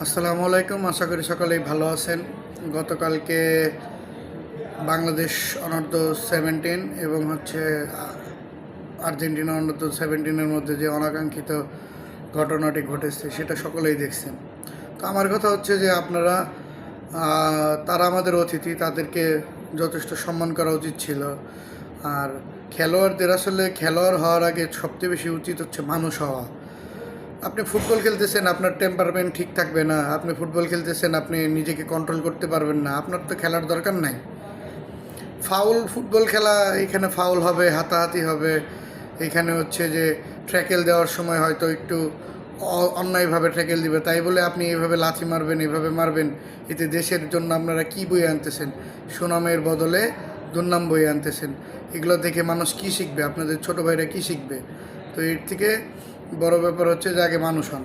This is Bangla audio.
আসসালামু আলাইকুম, আশা করি সকলেই ভালো আছেন। গতকালকে বাংলাদেশ অনূর্ধ্ব 17 এবং আর্জেন্টিনা অনূর্ধ্ব 17-এর মধ্যে যে অনাকাঙ্ক্ষিত ঘটনাটি ঘটেছে সেটা সকলেই দেখছেন। তো আমার কথা হচ্ছে যে আপনারা তারা আমাদের অতিথি, তাদেরকে যথেষ্ট সম্মান করা উচিত ছিল। আর খেলোয়াড়দের আসলে খেলোয়াড় হওয়ার আগে সবচেয়ে বেশি উচিত হচ্ছে মানুষ হওয়া। আপনি ফুটবল খেলতেছেন, আপনার টেম্পারমেন্ট ঠিক থাকবে না। আপনি ফুটবল খেলতেছেন, আপনি নিজেকে কন্ট্রোল করতে পারবেন না। আপনার তো খেলার দরকার নাই। ফাউল ফুটবল খেলা, এখানে ফাউল হবে, হাতাহাতি হবে। এখানে হচ্ছে যে ট্র্যাকেল দেওয়ার সময় হয়তো একটু অন্যায়ভাবে ট্র্যাকেল দিবে, তাই বলে আপনি এইভাবে লাথি মারবেন, এইভাবে মারবেন। এতে দেশের জন্য আপনারা কী বই আনতেছেন? সুনামের বদলে দুর্নাম বই আনতেছেন। এগুলো দেখে মানুষ কী শিখবে? আপনাদের ছোটো ভাইরা কী শিখবে? তো এর থেকে বড় ব্যাপার হচ্ছে যে আগে মানুষ হন।